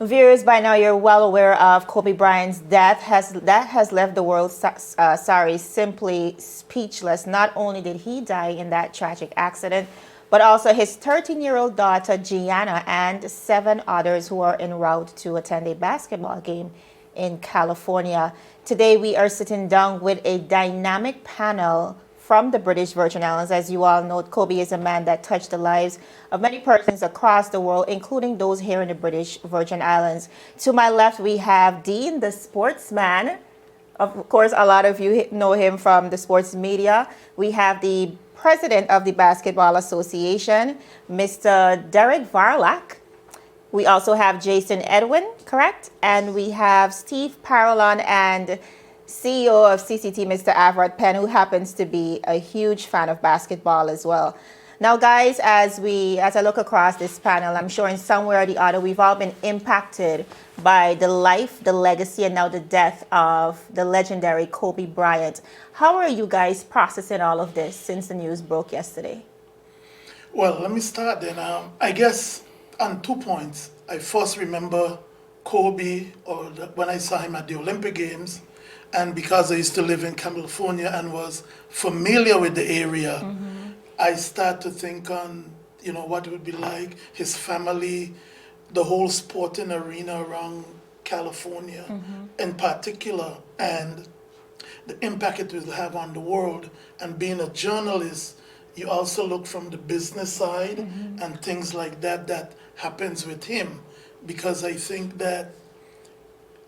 Viewers, by now you're well aware of Kobe Bryant's death. That has left the world, simply speechless. Not only did he die in that tragic accident, but also his 13-year-old daughter Gianna and 7 others who are en route to attend a basketball game in California. Today we are sitting down with a dynamic panel from the British Virgin Islands. As you all know, Kobe is a man that touched the lives of many persons across the world, including those here in the British Virgin Islands. To my left, we have Dean, the sportsman. Of course, a lot of you know him from the sports media. We have the president of the Basketball Association, Mr. Derek Varlack. We also have Jason Edwin, correct? And we have Steve Parolon and CEO of CCT, Mr. Avrat Penn, who happens to be a huge fan of basketball as well. Now, guys, as I look across this panel, I'm sure in some way or the other, we've all been impacted by the life, the legacy, and now the death of the legendary Kobe Bryant. How are you guys processing all of this since the news broke yesterday? Well, let me start then. I guess on 2 points. I first remember Kobe, when I saw him at the Olympic Games, and because I used to live in California and was familiar with the area, I start to think on, what it would be like, his family, the whole sporting arena around California in particular, and the impact it will have on the world. And being a journalist, you also look from the business side and things like that happens with him, because I think that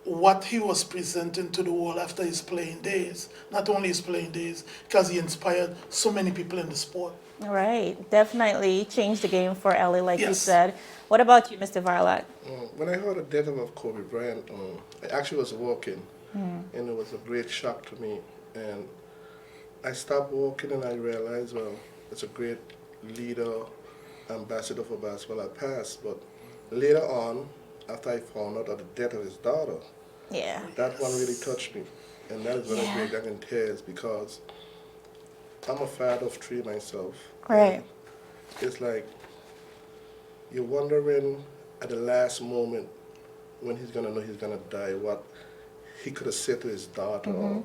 what he was presenting to the world after his playing days, not only his playing days, because he inspired so many people in the sport. Right, definitely changed the game for LA, like you Yes. said. What about you, Mr. Varlat? When I heard the death of Kobe Bryant, I actually was walking, and it was a great shock to me. And I stopped walking and I realized, well, it's a great leader, ambassador for basketball at past. But later on, after I found out of the death of his daughter, Yeah. that one really touched me. And that is when I break down in tears, because I'm a father of 3 myself. Right. And it's like you're wondering at the last moment when he's gonna know he's gonna die, what he could have said to his daughter, or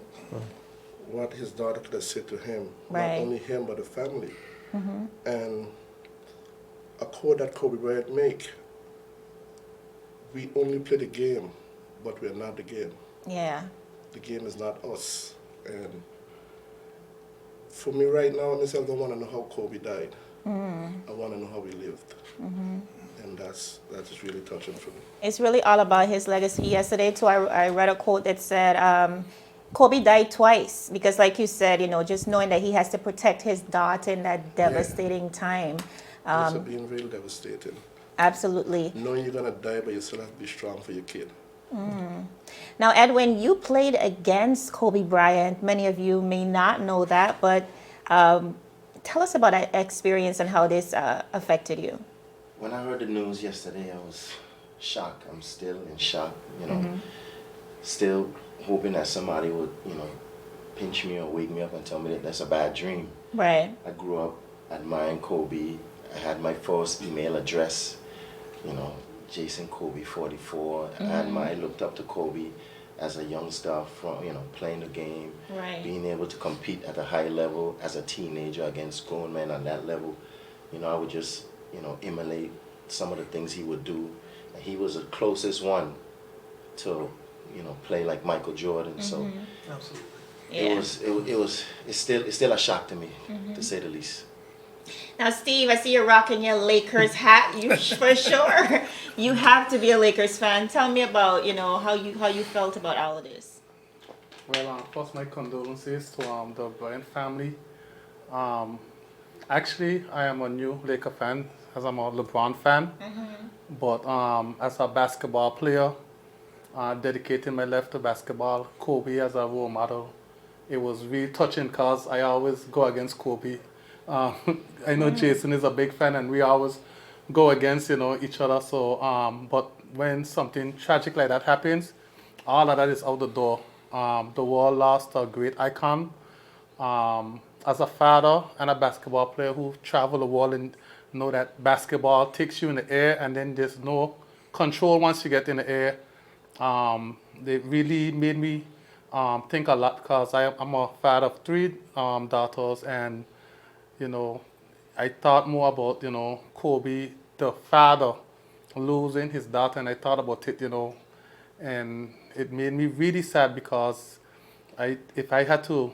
what his daughter could have said to him. Right. Not only him, but the family. And a quote that Kobe Bryant make: "We only play the game, but we're not the game. Yeah. The game is not us." And for me right now, myself, I don't want to know how Kobe died. I want to know how he lived. And that's really touching for me. It's really all about his legacy. Yesterday, too, I read a quote that said, Kobe died twice because, like you said, just knowing that he has to protect his daughter in that devastating time. It's being real devastating. Absolutely. Knowing you're going to die, but you still have to be strong for your kid. Now, Edwin, you played against Kobe Bryant. Many of you may not know that, but tell us about that experience and how this affected you. When I heard the news yesterday, I was shocked. I'm still in shock, still hoping that somebody would, pinch me or wake me up and tell me that that's a bad dream. Right. I grew up admiring Kobe. I had my first email address, Jason Kobe 44. I looked up to Kobe as a young star from, playing the game, Right. being able to compete at a high level as a teenager against grown men on that level. I would just, emulate some of the things he would do. And he was the closest one to, play like Michael Jordan. So Absolutely. it's still a shock to me, to say the least. Now, Steve, I see you're rocking your Lakers hat. You for sure. You have to be a Lakers fan. Tell me about, how you felt about all of this. Well, first my condolences to the Bryant family. Actually, I am a new Laker fan, as I'm a LeBron fan. But as a basketball player, dedicating my life to basketball, Kobe as a role model, it was really touching because I always go against Kobe. I know Jason is a big fan, and we always go against each other. So, but when something tragic like that happens, all of that is out the door. The world lost a great icon. As a father and a basketball player who travel the world and know that basketball takes you in the air, and then there's no control once you get in the air. They really made me think a lot because I'm a father of three daughters, and you know, I thought more about Kobe, the father, losing his daughter, and I thought about it, and it made me really sad because if I had to,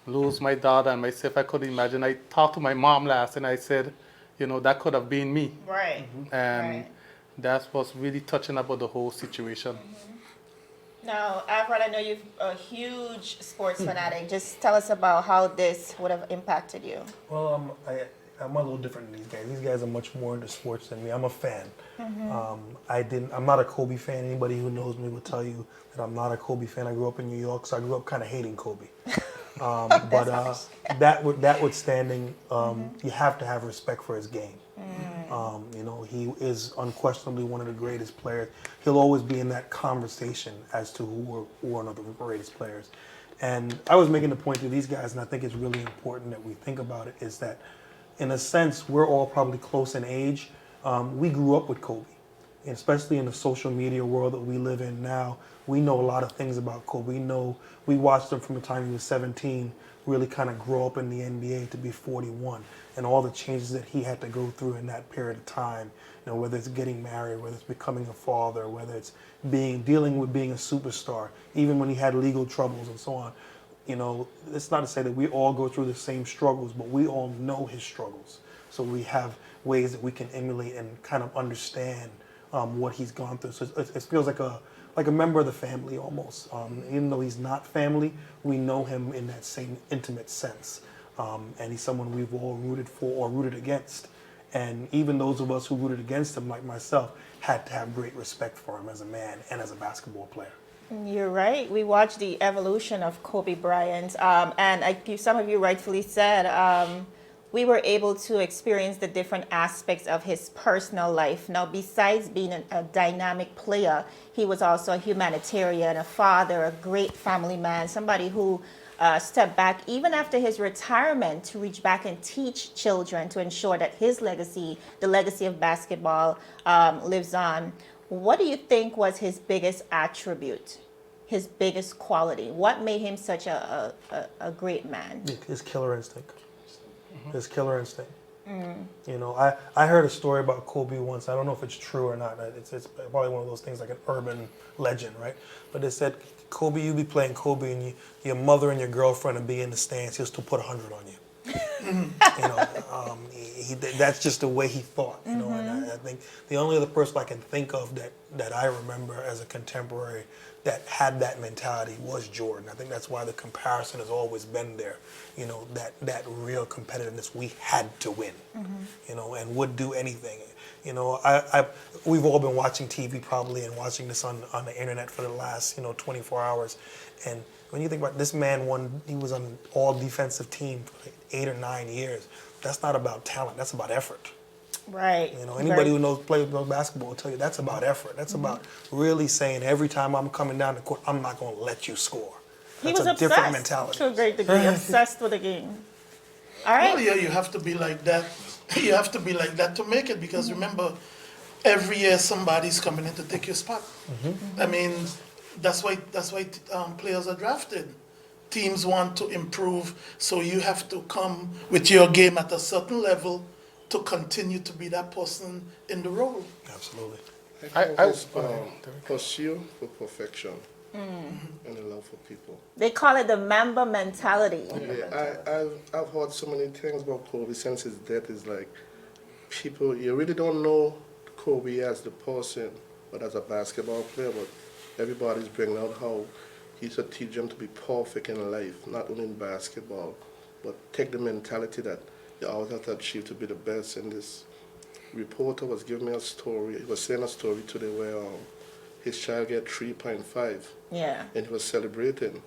lose my daughter and myself, I could imagine. I talked to my mom last, and I said, that could have been me, Right. and Right. that's what's really touching about the whole situation. Now, Alfred, I know you're a huge sports fanatic. Just tell us about how this would have impacted you. Well, I'm a little different than these guys. These guys are much more into sports than me. I'm a fan. I'm not a Kobe fan. Anybody who knows me will tell you that I'm not a Kobe fan. I grew up in New York, so I grew up kind of hating Kobe. That withstanding, you have to have respect for his game. He is unquestionably one of the greatest players. He'll always be in that conversation as to who are one of the greatest players. And I was making the point to these guys, and I think it's really important that we think about it, is that in a sense, we're all probably close in age. We grew up with Kobe, and especially in the social media world that we live in now. We know a lot of things about Kobe. We watched him from the time he was 17, really kind of grow up in the NBA to be 41, and all the changes that he had to go through in that period of time. Whether it's getting married, whether it's becoming a father, whether it's dealing with being a superstar, even when he had legal troubles and so on. It's not to say that we all go through the same struggles, but we all know his struggles. So we have ways that we can emulate and kind of understand what he's gone through. So it feels like a member of the family almost. Even though he's not family, we know him in that same intimate sense. And he's someone we've all rooted for or rooted against. And even those of us who rooted against him, like myself, had to have great respect for him as a man and as a basketball player. You're right. We watched the evolution of Kobe Bryant, and like some of you rightfully said, we were able to experience the different aspects of his personal life. Now, besides being a dynamic player, he was also a humanitarian, a father, a great family man, somebody who stepped back even after his retirement to reach back and teach children to ensure that his legacy, the legacy of basketball, lives on. What do you think was his biggest attribute, his biggest quality? What made him such a great man? His killer instinct. His killer instinct. I heard a story about Kobe once. I don't know if it's true or not. It's probably one of those things like an urban legend, right? But they said, Kobe, you be playing Kobe, and your mother and your girlfriend will be in the stands. He'll still put 100 on you. That's just the way he thought. And I think the only other person I can think of that I remember as a contemporary that had that mentality was Jordan. I think that's why the comparison has always been there. That real competitiveness. We had to win. And would do anything. We've all been watching TV probably and watching this on the internet for the last 24 hours, and when you think about it, this man he was on all defensive team for like 8 or 9 years. That's not about talent. That's about effort. Right. Anybody who plays basketball will tell you that's about effort. That's about really saying every time I'm coming down the court, I'm not going to let you score. He That's was a obsessed different mentality. to a great degree, obsessed with the game. All right. Well, yeah, you have to be like that. You have to be like that to make it, because remember, every year somebody's coming in to take your spot. I mean, that's why players are drafted. Teams want to improve, so you have to come with your game at a certain level to continue to be that person in the role. Absolutely. I pursue for perfection and a love for people. They call it the Mamba mentality. Yeah, I've heard so many things about Kobe since his death. Is like people, you really don't know Kobe as the person, but as a basketball player. But everybody's bringing out how he used to teach them to be perfect in life, not only in basketball, but take the mentality that you always have to achieve to be the best. And this reporter was giving me a story. He was saying a story today where his child get 3.5. Yeah. And he was celebrating.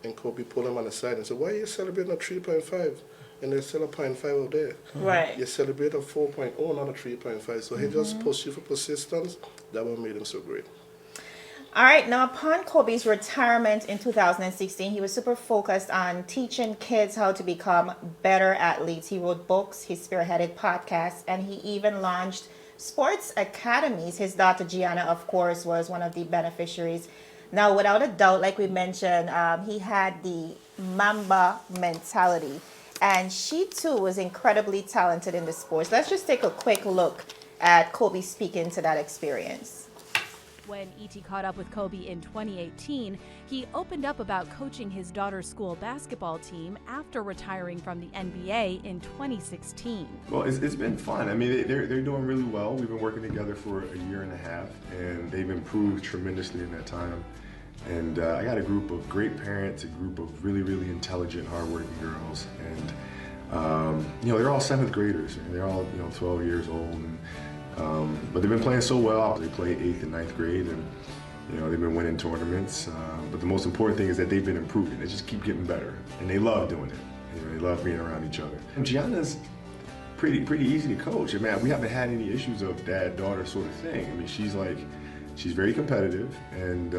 And Kobe pulled him on the side and said, "Why are you celebrating a 3.5? And there's still a 0.5 out there. Right. You celebrate a 4.0, not a 3.5. So he just pushed you for persistence. That what made him so great. All right. Now, upon Kobe's retirement in 2016, he was super focused on teaching kids how to become better athletes. He wrote books, he spearheaded podcasts, and he even launched sports academies. His daughter Gianna, of course, was one of the beneficiaries. Now, without a doubt, like we mentioned, he had the Mamba mentality, and she too was incredibly talented in the sports. Let's just take a quick look at Kobe speaking to that experience. When E.T. caught up with Kobe in 2018, he opened up about coaching his daughter's school basketball team after retiring from the NBA in 2016. Well, it's been fun. I mean, they're doing really well. We've been working together for a year and a half, and they've improved tremendously in that time. And I got a group of great parents, a group of really, really intelligent, hardworking girls, and they're all 7th graders, and they're all 12 years old. And, but they've been playing so well. They play 8th and 9th grade, and they've been winning tournaments. But the most important thing is that they've been improving. They just keep getting better, and they love doing it. They love being around each other. And Gianna's pretty easy to coach. I mean, we haven't had any issues of dad-daughter sort of thing. I mean, she's very competitive, and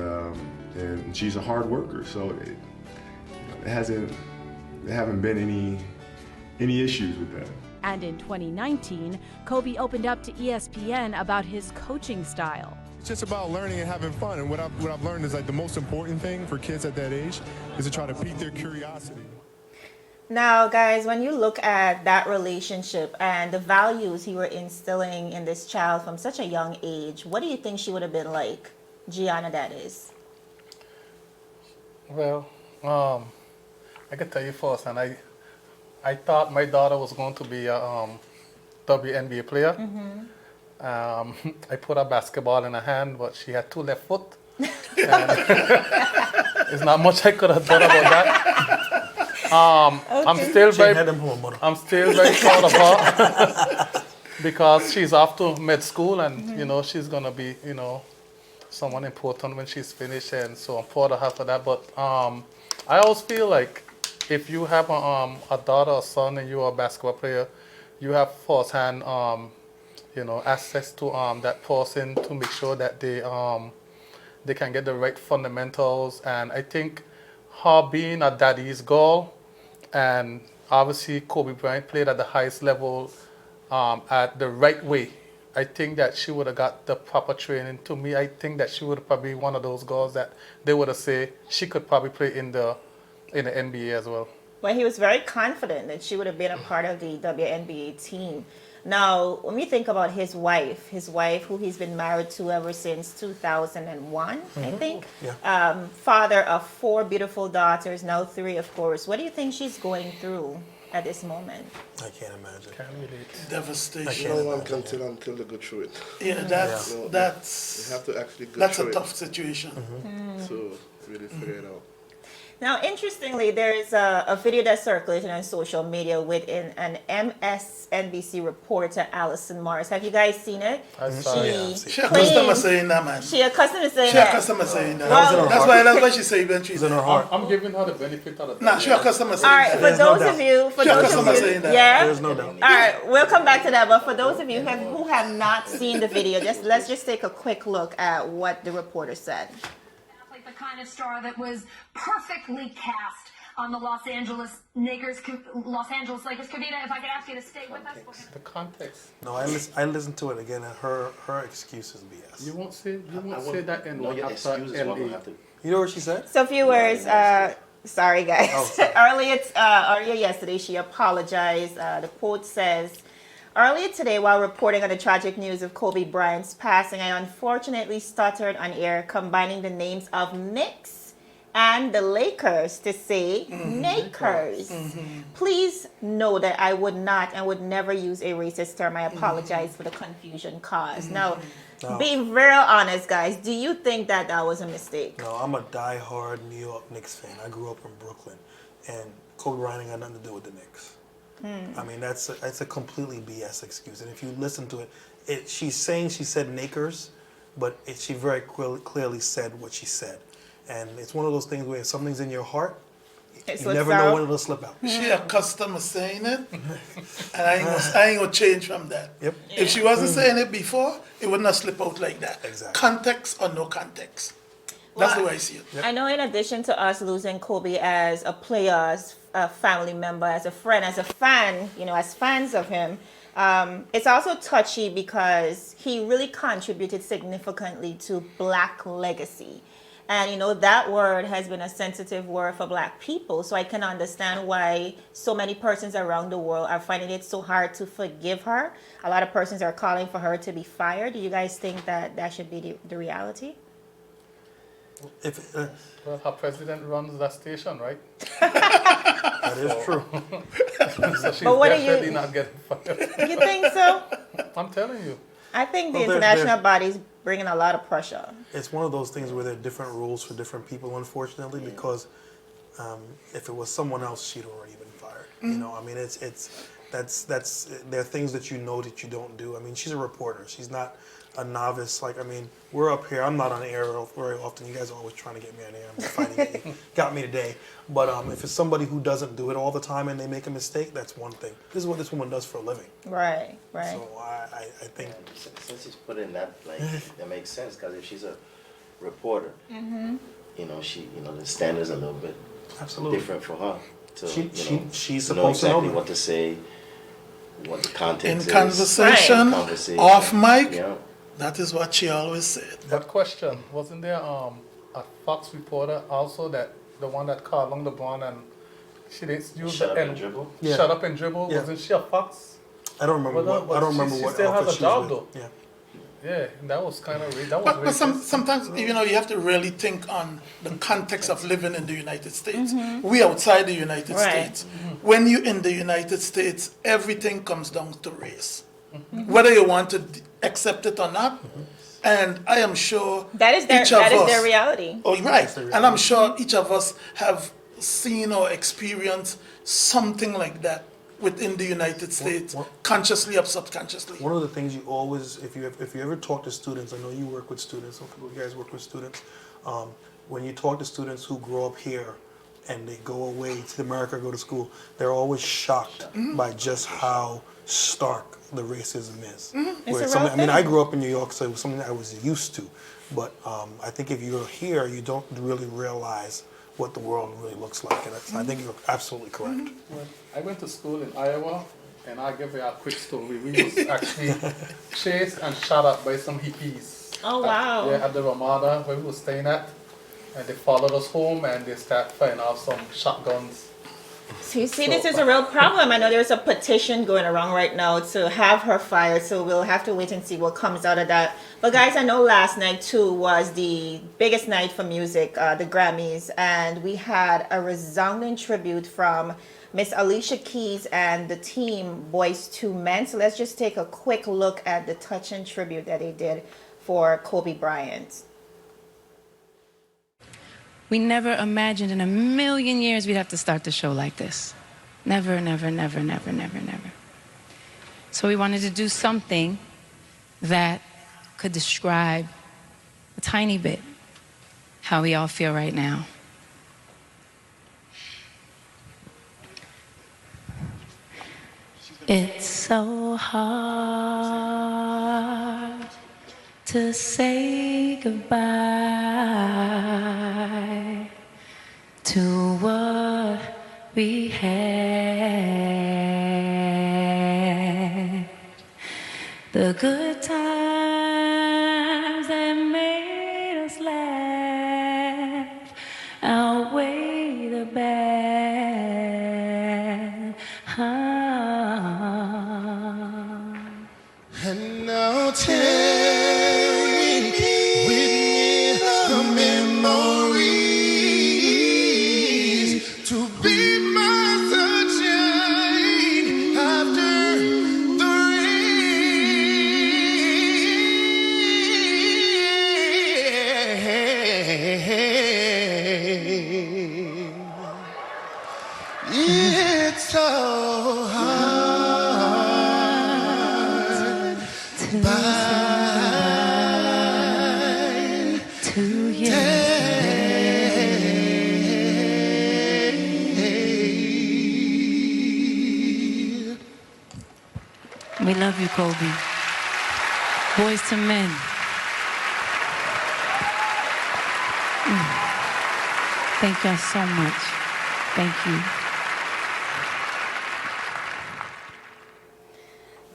she's a hard worker. So there haven't been any issues with that. And in 2019, Kobe opened up to ESPN about his coaching style. It's just about learning and having fun. And what I've learned is like the most important thing for kids at that age is to try to pique their curiosity. Now, guys, when you look at that relationship and the values he were instilling in this child from such a young age, what do you think she would have been like? Gianna, that is. Well, I can tell you first, and I thought my daughter was going to be a WNBA player. Mm-hmm. I put a basketball in her hand, but she had 2 left foot. There's not much I could have done about that. I'm still very proud of her because she's off to med school, and she's gonna be someone important when she's finished, and so I'm proud of her for that. But I always feel like if you have a daughter or son and you're a basketball player, you have firsthand, access to that person to make sure that they can get the right fundamentals. And I think her being a daddy's girl, and obviously Kobe Bryant played at the highest level at the right way. I think that she would have got the proper training. To me, I think that she would have probably one of those girls that they would have said she could probably play in the NBA as well. Well, he was very confident that she would have been a part of the WNBA team. Now, when we think about his wife who he's been married to ever since 2001, I think. Yeah. Father of 4 beautiful daughters, now 3, of course. What do you think she's going through at this moment? I can't imagine. Can't relate. Devastation. No one can tell until they go through it. Yeah, that's You have to actually go that's through a it tough situation. to really figure it out. Now, interestingly, there is a video that's circulating on social media with an MSNBC reporter, Allison Morris. Have you guys seen it? I saw it. She a customer saying that, man. She accustomed to saying She a that. customer saying that. Well- That's why she say eventually. It's in her heart. I'm giving her the benefit of the doubt. Nah, she a customer saying All right, that. for There's no those doubt. of you, saying that. yeah. There's no doubt. All right, we'll come back to that. But for those of you who have not seen the video, let's just take a quick look at what the reporter said. Like the kind of star that was perfectly cast on the Los Angeles Lakers. Kavita, if I could ask you to stay with us. The context. No, I listened to it again, and her excuse is BS. You won't say that in No, your after excuses are gonna LA. have to. You know what she said? So viewers, sorry guys. Oh, sorry. Earlier yesterday, she apologized. The quote says, "Earlier today, while reporting on the tragic news of Kobe Bryant's passing, I unfortunately stuttered on air, combining the names of Knicks and the Lakers to say Nakers. Please know that I would not and would never use a racist term. I apologize for the confusion caused." Now, being very honest, guys, do you think that was a mistake? No, I'm a diehard New York Knicks fan. I grew up in Brooklyn, and Kobe Bryant ain't got nothing to do with the Knicks. I mean, that's a completely BS excuse. And if you listen to it, she's saying she said Nakers, but she very clearly said what she said. And it's one of those things where if something's in your heart, you never know when it'll slip out. She a customer saying it, and I ain't gonna change from that. Yep. If she wasn't saying it before, it would not slip out like that. Exactly. Context or no context. That's the way I see it. I know in addition to us losing Kobe as a player, as a family member, as a friend, as a fan, as fans of him, It's also touchy because he really contributed significantly to Black legacy. And that word has been a sensitive word for Black people. So I can understand why so many persons around the world are finding it so hard to forgive her. A lot of persons are calling for her to be fired. Do you guys think that should be the reality? If Well, her president runs that station, right? that is true. So she's But what do you- definitely not getting fired. You think so? I'm telling you. I think the Well, they're- international body's bringing a lot of pressure. It's one of those things where there are different rules for different people, unfortunately, because if it was someone else, she'd already been fired. I mean, that's there are things that you know that you don't do. I mean, she's a reporter. She's not a novice. Like, I mean, we're up here. I'm not on air very often. You guys are always trying to get me on air. I'm fighting it. You got me today. But if it's somebody who doesn't do it all the time and they make a mistake, that's one thing. This is what this woman does for a living. Right. So I think Since he's put in that, like, that makes sense, because if she's a reporter, she, the standards are a little bit absolutely. different for her. To, She's to know supposed to know exactly that. what to say, what the context In is. conversation, Conversation. off mic, Yeah. that is what she always said. But question, wasn't there a Fox reporter also that the one that called along LeBron and she didn't use Shut the up and dribble? Yeah. Shut up and dribble? Yeah. Wasn't she a Fox? I don't remember Well, what I don't remember she what still has office a she was job, with. though. Yeah. Yeah, that was kind of that was But racist. sometimes, you have to really think on the context of living in the United States. We outside the United Right. States. When you're in the United States, everything comes down to race. Whether you want to accept it or not. And I am sure That is their each of us- reality. Oh, right. And I'm sure each of us have seen or experienced something like that within the United States, consciously or subconsciously. One of the things you always, if you ever talk to students, I know you work with students, some people, you guys work with students, when you talk to students who grow up here and they go away to America, go to school, they're always shocked by just how stark the racism is. Where It's a real I mean, I thing. grew up in New York, so it was something that I was used to. But I think if you're here, you don't really realize what the world really looks like. And I think you're absolutely correct. Well, I went to school in Iowa, and I'll give you a quick story. We was actually chased and shot up by some hippies. Oh, wow. At the Ramada where we were staying at. And they followed us home, and they started firing off some shotguns. So you see, this is a real problem. I know there's a petition going around right now to have her fired, so we'll have to wait and see what comes out of that. But guys, I know last night too was the biggest night for music, the Grammys, and we had a resounding tribute from Miss Alicia Keys and the team Boyz II Men. So let's just take a quick look at the touching tribute that they did for Kobe Bryant. We never imagined in a million years we'd have to start the show like this. Never, never, never, never, never, never. So we wanted to do something that could describe a tiny bit how we all feel right now. It's so hard to say goodbye to what we had. The good times that made us laugh outweigh the bad. And now take with me the memories to be my sunshine after the rain. It's so hard to We love you, Kobe. Boys to Men. Thank y'all so much. Thank you.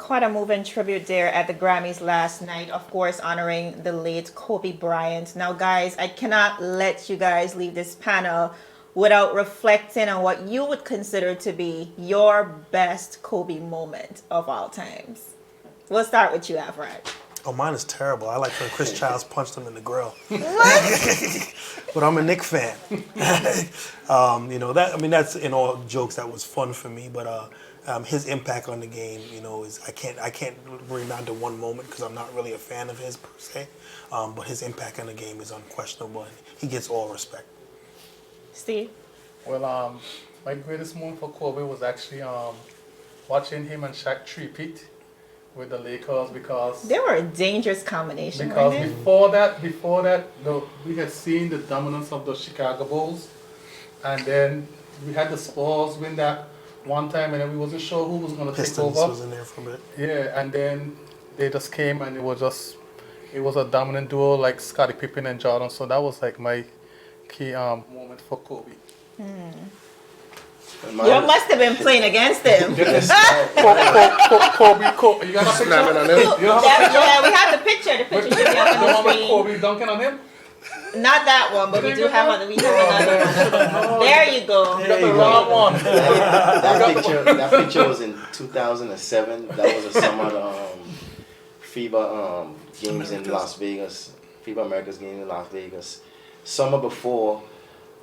quite a moving tribute there at the Grammys last night, of course, honoring the late Kobe Bryant. Now, guys, I cannot let you guys leave this panel without reflecting on what you would consider to be your best Kobe moment of all times. We'll start with you, Afrod. Oh, mine is terrible. I like when Chris Childs punched him in the grill. What? But I'm a Knick fan. You know, that, I mean, that's in all jokes, that was fun for me. But his impact on the game, you know, is I can't bring down to one moment because I'm not really a fan of his per se. But his impact on the game is unquestionable, and he gets all respect. Steve? Well, my greatest moment for Kobe was actually watching him and Shaq three-peat with the Lakers because They were a dangerous combination, because weren't they? before that, we had seen the dominance of the Chicago Bulls, and then we had the Spurs win that one time, and then we wasn't sure who was going to take Pistons over. was in there for a bit. Yeah, and then they just came, and it was a dominant duo like Scottie Pippen and Jordan. So that was like my key moment for Kobe. You must have been playing against him. Kobe, you got a picture? Slamming on him. You have a picture? Yeah, we have the picture. The picture should be up The on one the with screen. Kobe dunking on him? Not that one, but we do have another one. There you go. You got the wrong one. That picture was in 2007. That was a summer FIBA games in Las Vegas. FIBA Americas game in Las Vegas. Summer before,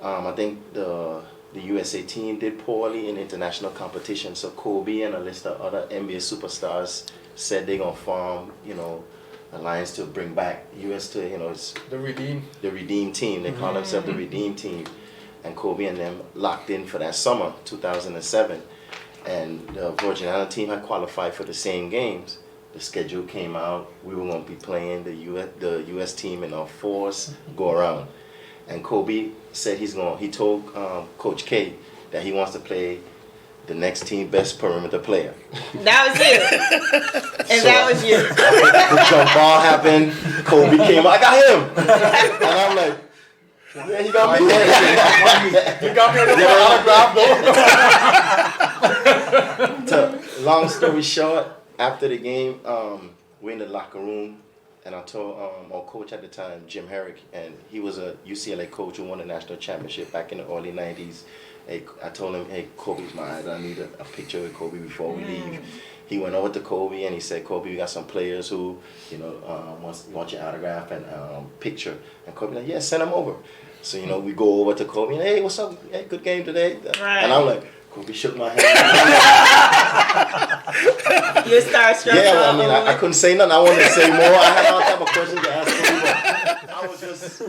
I think the USA team did poorly in international competition. So Kobe and a list of other NBA superstars said they're gonna form, alliance to bring back US to, it's The Redeem. the Redeem team. They call themselves the Redeem team. And Kobe and them locked in for that summer, 2007. And the Virgin Island team had qualified for the same games. The schedule came out. We were going to be playing the US team in our fours go around. And Kobe said he told Coach K that he wants to play the next team best perimeter player. That was you. And So, that was you. The jump ball happened. Kobe came. I got him. And I'm like, yeah, he got me. You got me with the autograph though. Long story short, after the game, we're in the locker room, and I told our coach at the time, Jim Herrick, and he was a UCLA coach who won the national championship back in the early 90s. I told him, hey, Kobe's my idol. I need a picture with Kobe before we leave. He went over to Kobe and he said, Kobe, we got some players who, want your autograph and picture. And Kobe like, yeah, send them over. So, we go over to Kobe and, hey, what's up? Hey, good game today. Right. And I'm like, Kobe shook my hand. You're starstruck. Yeah, I mean, I couldn't say nothing. I wanted to say more. I had all type of questions to ask Kobe, but I was just,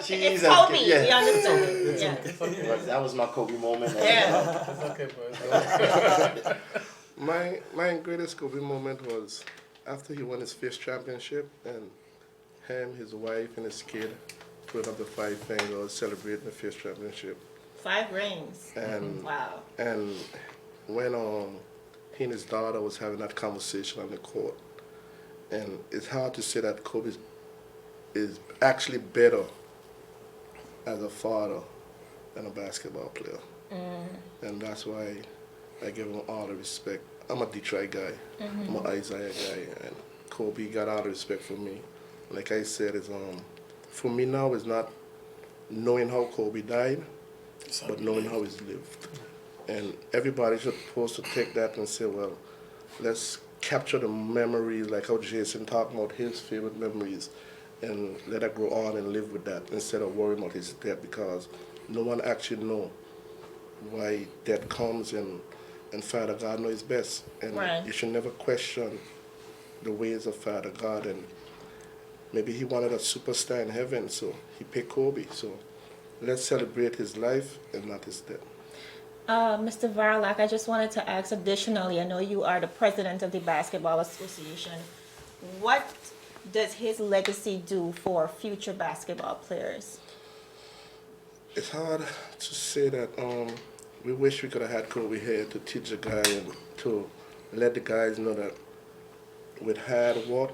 cheese It's Kobe. yeah. We understood. Yeah. But that was my Kobe moment. Yeah. It's okay, bro. My greatest Kobe moment was after he won his 5th championship and him, his wife, and his kid put up the 5 fingers celebrating the 5th championship. 5 rings. And Wow. And when he and his daughter was having that conversation on the court, and it's hard to say that Kobe is actually better as a father than a basketball player. And that's why I give him all the respect. I'm a Detroit guy. I'm an Isaiah guy, and Kobe got all the respect for me. Like I said, it's for me now is not knowing how Kobe died, but knowing how he's lived. And everybody should supposed to take that and say, well, let's capture the memories, like how Jason talked about his favorite memories, and let it grow on and live with that instead of worrying about his death, because no one actually know why death comes, and Father God knows best. And Right. you should never question the ways of Father God. And maybe he wanted a superstar in heaven, so he picked Kobe. So let's celebrate his life and not his death. Mr. Varlock, I just wanted to ask additionally, I know you are the president of the Basketball Association. What does his legacy do for future basketball players? It's hard to say that. We wish we could have had Kobe here to teach the guy and to let the guys know that with hard work,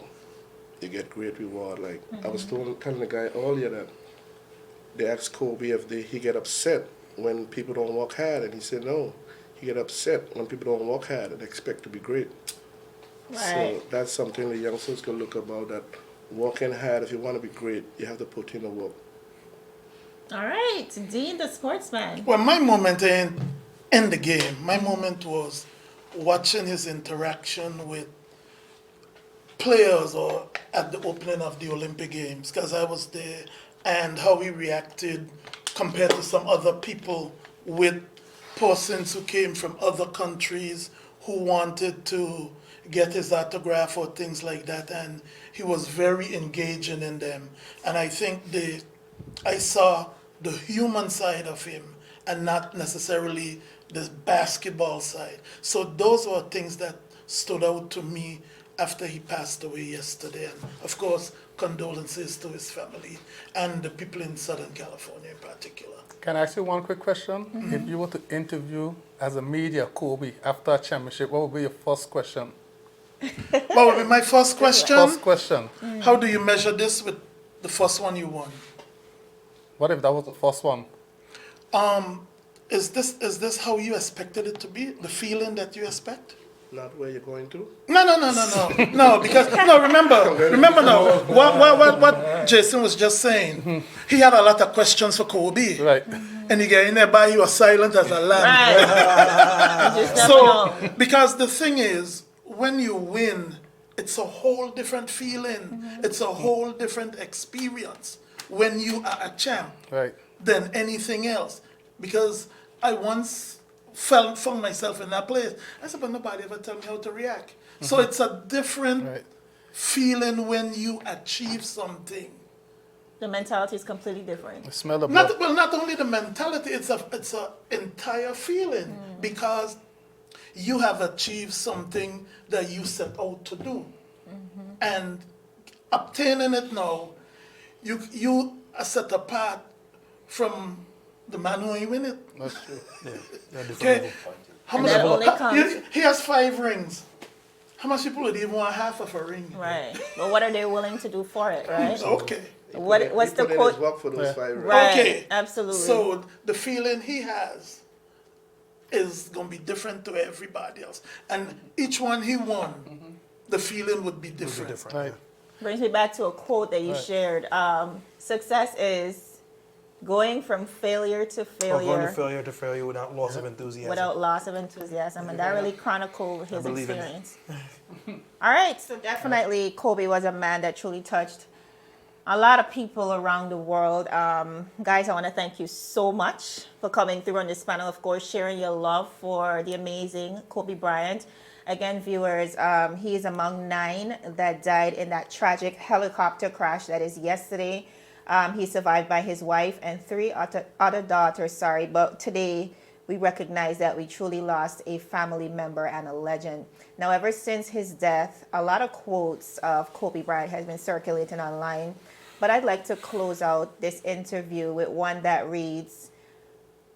you get great reward. Like I was telling the guy earlier that they asked Kobe if he get upset when people don't work hard, and he said no. he get upset when people don't work hard and expect to be great. Right. So that's something the youngsters can look about, that working hard, if you want to be great, you have to put in the work. All right, Dean, the sportsman. Well, my moment in the game, my moment was watching his interaction with players or at the opening of the Olympic Games, because I was there, and how he reacted compared to some other people with persons who came from other countries who wanted to get his autograph or things like that, and he was very engaging in them. And I think I saw the human side of him and not necessarily the basketball side. So those were things that stood out to me after he passed away yesterday. And of course, condolences to his family and the people in Southern California in particular. Can I ask you one quick question? If you were to interview as a media Kobe after a championship, what would be your first question? What would be my first question? First question. How do you measure this with the first one you won? What if that was the first one? Is this how you expected it to be? The feeling that you expect? Not where you're going to. No, because remember now, what Jason was just saying. He had a lot of questions for Kobe. Right. And he get in there by, he was silent as a lamb. Right. You just never So, know. because the thing is, when you win, it's a whole different feeling. It's a whole different experience when you are a champ Right. than anything else. Because I once found myself in that place. I said, but nobody ever tell me how to react. So it's a different Right. feeling when you achieve something. The mentality is completely different. The smell of blood. Not only the mentality, it's a entire feeling, because you have achieved something that you set out to do, and obtaining it now, you are set apart from the man who ain't win it. That's true. Okay, how And much? that only comes- He has 5 rings. How much people would even want half of a ring? Right. But what are they willing to do for it, right? Okay. What's He the put in quote? his work for those 5 rounds. Right. Okay. Absolutely. So the feeling he has is going to be different to everybody else. And each one he won, the feeling would be different. Right. Brings me back to a quote that you shared. Success is going from failure to Or going failure to failure without loss of enthusiasm. without loss of enthusiasm. And that really chronicled his believe in it. experience. All right. So definitely Kobe was a man that truly touched a lot of people around the world. Guys, I want to thank you so much for coming through on this panel. Of course, sharing your love for the amazing Kobe Bryant. Again, viewers, he is among 9 that died in that tragic helicopter crash that is yesterday. He's survived by his wife and 3 other daughters, but today we recognize that we truly lost a family member and a legend. Now, ever since his death, a lot of quotes of Kobe Bryant has been circulating online, but I'd like to close out this interview with one that reads,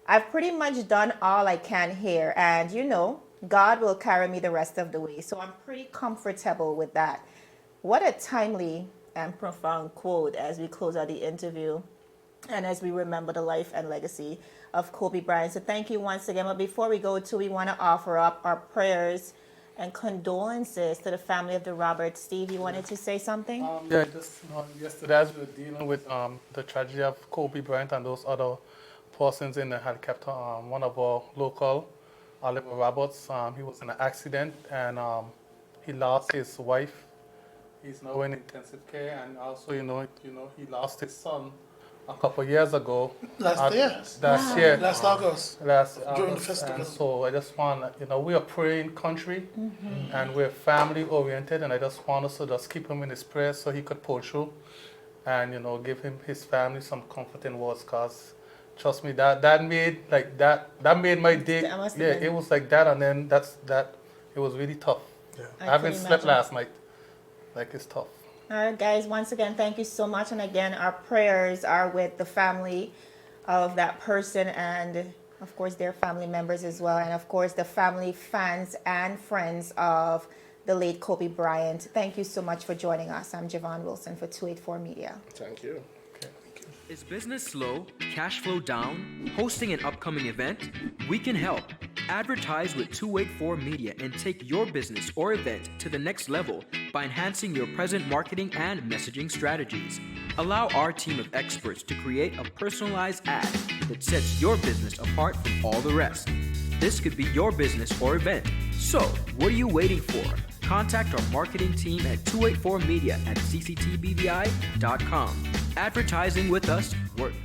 "I've pretty much done all I can here, and God will carry me the rest of the way. So I'm pretty comfortable with that." What a timely and profound quote as we close out the interview and as we remember the life and legacy of Kobe Bryant. So thank you once again. But before we go we want to offer up our prayers and condolences to the family of the Roberts. Steve, you wanted to say something? Yeah, just yesterday as we were dealing with the tragedy of Kobe Bryant and those other persons in the helicopter, one of our local, Oliver Roberts, he was in an accident and he lost his wife. He's now in intensive care, and also, he lost his son a couple of years ago. Last year. Last August. During the festival. And so I just want, we are praying country, and we're family oriented, and I just want us to just keep him in his prayers so he could pull through, and give his family some comforting words, cause trust me, that made my day. It was like that, and then it was really tough. Yeah. I haven't slept last night. It's tough. All right, guys, once again, thank you so much. And again, our prayers are with the family of that person and, of course, their family members as well. And, of course, the family, fans, and friends of the late Kobe Bryant. Thank you so much for joining us. I'm Javon Wilson for 284 Media. Thank you. Is business slow, cash flow down, hosting an upcoming event? We can help. Advertise with 284 Media and take your business or event to the next level by enhancing your present marketing and messaging strategies. Allow our team of experts to create a personalized ad that sets your business apart from all the rest. This could be your business or event. So, what are you waiting for? Contact our marketing team at 284media@cctbvi.com. Advertising with us works.